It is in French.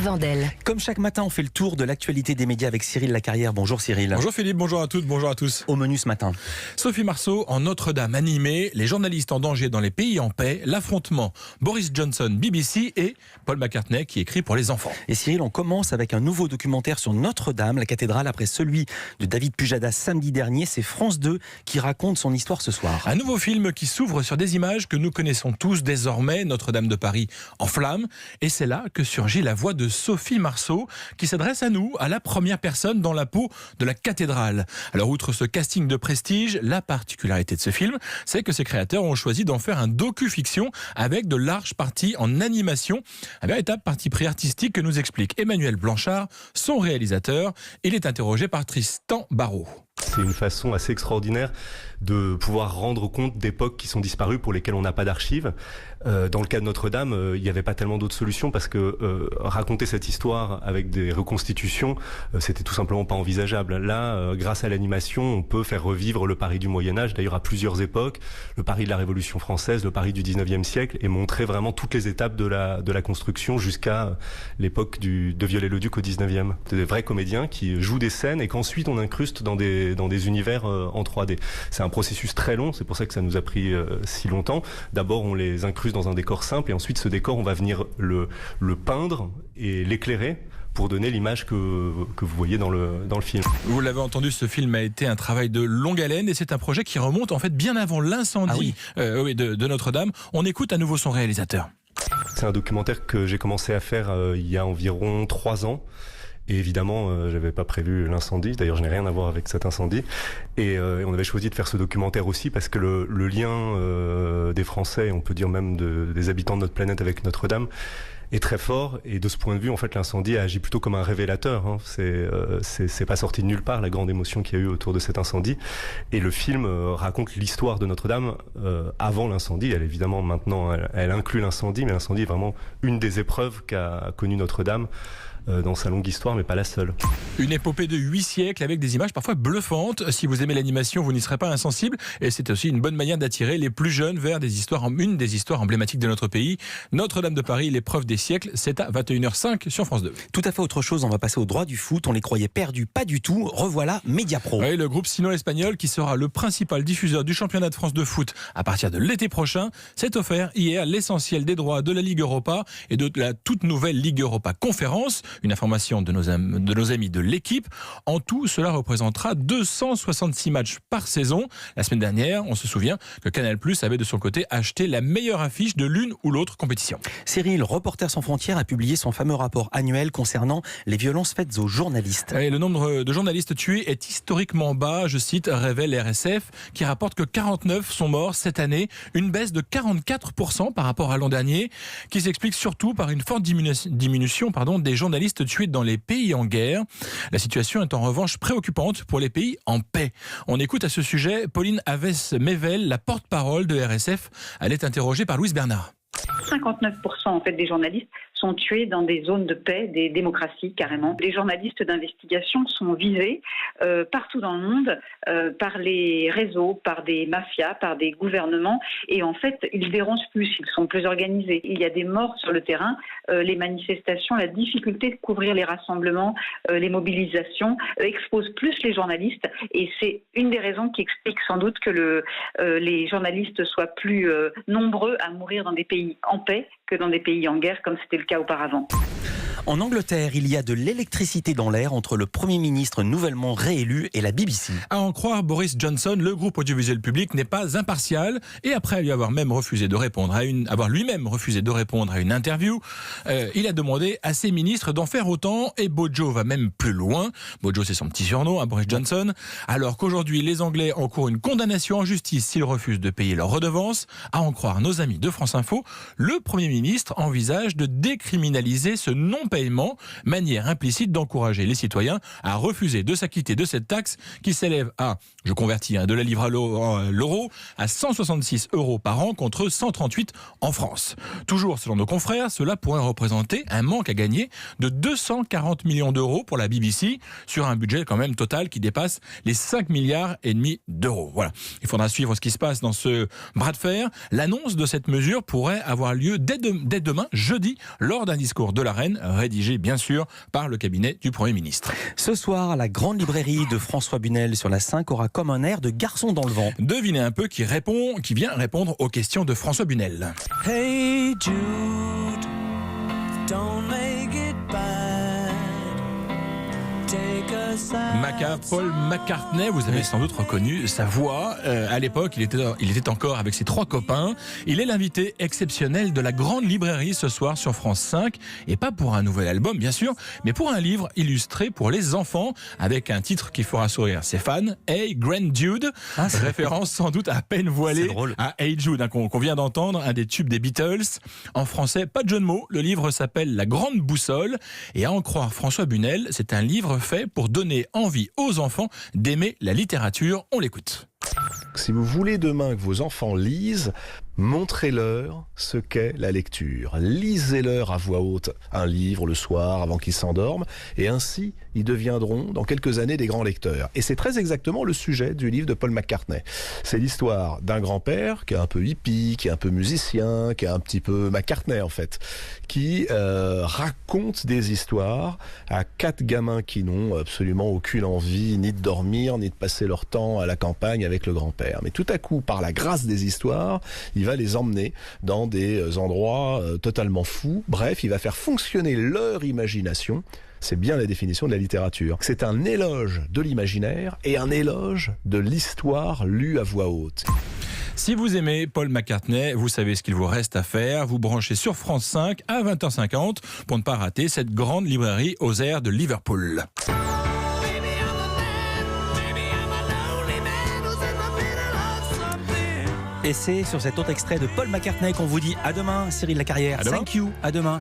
Vandel. Comme chaque matin, on fait le tour de l'actualité des médias avec Cyril Lacarrière. Bonjour Cyril. Bonjour Philippe, bonjour à toutes, bonjour à tous. Au menu ce matin. Sophie Marceau en Notre-Dame animée, les journalistes en danger dans les pays en paix, l'affrontement Boris Johnson, BBC et Paul McCartney qui écrit pour les enfants. Et Cyril, on commence avec un nouveau documentaire sur Notre-Dame, la cathédrale, après celui de David Pujadas samedi dernier. C'est France 2 qui raconte son histoire ce soir. Un nouveau film qui s'ouvre sur des images que nous connaissons tous désormais, Notre-Dame de Paris en flammes. Et c'est là que surgit la voix de Sophie Marceau qui s'adresse à nous, à la première personne dans la peau de la cathédrale. Alors outre ce casting de prestige, la particularité de ce film, c'est que ses créateurs ont choisi d'en faire un docu-fiction avec de larges parties en animation, un véritable parti pris artistique que nous explique Emmanuel Blanchard, son réalisateur. Il est interrogé par Tristan Barraud. C'est une façon assez extraordinaire de pouvoir rendre compte d'époques qui sont disparues pour lesquelles on n'a pas d'archives. Dans le cas de Notre-Dame, il n'y avait pas tellement d'autres solutions parce que raconter cette histoire avec des reconstitutions, c'était tout simplement pas envisageable. Là, grâce à l'animation, on peut faire revivre le Paris du Moyen-Âge, d'ailleurs à plusieurs époques, le Paris de la Révolution française, le Paris du 19e siècle, et montrer vraiment toutes les étapes de la construction jusqu'à l'époque de Viollet-le-Duc au 19e. Des vrais comédiens qui jouent des scènes et qu'ensuite on incruste dans des univers en 3D. C'est un processus très long, c'est pour ça que ça nous a pris si longtemps. D'abord, on les incruste dans un décor simple et ensuite ce décor, on va venir le peindre et l'éclairer pour donner l'image que vous voyez dans le film. Vous l'avez entendu, ce film a été un travail de longue haleine et c'est un projet qui remonte en fait bien avant l'incendie de Notre-Dame. On écoute à nouveau son réalisateur. C'est un documentaire que j'ai commencé à faire il y a environ 3 ans. Et évidemment, j'avais pas prévu l'incendie. D'ailleurs, je n'ai rien à voir avec cet incendie. Et on avait choisi de faire ce documentaire aussi parce que le lien des Français, on peut dire même des habitants de notre planète avec Notre-Dame, est très fort. Et de ce point de vue, en fait, l'incendie a agi plutôt comme un révélateur. Hein. C'est pas sorti de nulle part, la grande émotion qu'il y a eu autour de cet incendie. Et le film raconte l'histoire de Notre-Dame avant l'incendie. Elle, évidemment, maintenant, elle inclut l'incendie, mais l'incendie est vraiment une des épreuves qu'a connue Notre-Dame dans sa longue histoire, mais pas la seule. Une épopée de 8 siècles avec des images parfois bluffantes. Si vous aimez l'animation, vous n'y serez pas insensible. Et c'est aussi une bonne manière d'attirer les plus jeunes vers une des histoires emblématiques de notre pays. Notre-Dame de Paris, l'épreuve des siècles, c'est à 21h05 sur France 2. Tout à fait autre chose, on va passer au droit du foot. On les croyait perdus, pas du tout. Revoilà Mediapro. Oui, le groupe sino-espagnol qui sera le principal diffuseur du championnat de France de foot à partir de l'été prochain s'est offert hier l'essentiel des droits de la Ligue Europa et de la toute nouvelle Ligue Europa Conférence. Une information de nos amis de l'équipe. En tout, cela représentera 266 matchs par saison. La semaine dernière, on se souvient que Canal+ avait de son côté acheté la meilleure affiche de l'une ou l'autre compétition. Cyril, Reporters sans frontières a publié son fameux rapport annuel concernant les violences faites aux journalistes. Et le nombre de journalistes tués est historiquement bas, je cite, révèle RSF, qui rapporte que 49 sont morts cette année, une baisse de 44% par rapport à l'an dernier, qui s'explique surtout par une forte diminution des journalistes tués dans les pays en guerre. La situation est en revanche préoccupante pour les pays en paix. On écoute à ce sujet Pauline Havès-Mével, la porte-parole de RSF. Elle est interrogée par Louise Bernard. 59% en fait des journalistes sont tués dans des zones de paix, des démocraties carrément. Les journalistes d'investigation sont visés partout dans le monde par les réseaux, par des mafias, par des gouvernements et en fait ils dérangent plus, ils sont plus organisés. Il y a des morts sur le terrain, les manifestations, la difficulté de couvrir les rassemblements, les mobilisations exposent plus les journalistes et c'est une des raisons qui explique sans doute que les journalistes soient plus nombreux à mourir dans des pays en paix que dans des pays en guerre, comme c'était le cas auparavant. En Angleterre, il y a de l'électricité dans l'air entre le Premier ministre nouvellement réélu et la BBC. À en croire Boris Johnson, le groupe audiovisuel public n'est pas impartial et après lui avoir lui-même refusé de répondre à une interview, il a demandé à ses ministres d'en faire autant et Bojo va même plus loin. Bojo, c'est son petit surnom à Boris Johnson. Alors qu'aujourd'hui, les Anglais encourent une condamnation en justice s'ils refusent de payer leurs redevances. À en croire nos amis de France Info, le Premier ministre envisage de décriminaliser ce non-paiement, manière implicite d'encourager les citoyens à refuser de s'acquitter de cette taxe qui s'élève à, je convertis, de la livre à l'euro, à 166 € par an contre 138 en France. Toujours selon nos confrères, cela pourrait représenter un manque à gagner de 240 millions d'euros pour la BBC sur un budget quand même total qui dépasse les 5,5 milliards d'euros. Voilà. Il faudra suivre ce qui se passe dans ce bras de fer. L'annonce de cette mesure pourrait avoir lieu dès demain, jeudi, lors d'un discours de la reine rédigé bien sûr par le cabinet du Premier ministre. Ce soir, la grande librairie de François Bunel sur la 5 aura comme un air de garçon dans le vent. Devinez un peu qui vient répondre aux questions de François Bunel. Hey Jude, don't make it bad. Take a side. Paul McCartney, vous avez sans doute reconnu sa voix. À l'époque, il était encore avec ses 3 copains. Il est l'invité exceptionnel de la grande librairie ce soir sur France 5. Et pas pour un nouvel album, bien sûr, mais pour un livre illustré pour les enfants, avec un titre qui fera sourire ses fans, Hey Grand Jude. Référence sans doute à peine voilée à Hey Jude, hein, qu'on vient d'entendre, un des tubes des Beatles. En français, pas de jeu de mots. Le livre s'appelle La Grande Boussole. Et à en croire François Bunel, c'est un livre fait pour donner envie aux enfants d'aimer la littérature. On l'écoute. Si vous voulez demain que vos enfants lisent, montrez-leur ce qu'est la lecture. Lisez-leur à voix haute un livre le soir avant qu'ils s'endorment et ainsi ils deviendront dans quelques années des grands lecteurs. Et c'est très exactement le sujet du livre de Paul McCartney. C'est l'histoire d'un grand-père qui est un peu hippie, qui est un peu musicien, qui est un petit peu McCartney en fait, qui raconte des histoires à 4 gamins qui n'ont absolument aucune envie ni de dormir ni de passer leur temps à la campagne avec le grand-père. Mais tout à coup, par la grâce des histoires, il va les emmener dans des endroits totalement fous. Bref, il va faire fonctionner leur imagination. C'est bien la définition de la littérature. C'est un éloge de l'imaginaire et un éloge de l'histoire lue à voix haute. Si vous aimez Paul McCartney, vous savez ce qu'il vous reste à faire. Vous branchez sur France 5 à 20h50 pour ne pas rater cette grande librairie aux airs de Liverpool. Et c'est sur cet autre extrait de Paul McCartney qu'on vous dit à demain, Cyril Lacarrière. À demain. Thank you, à demain.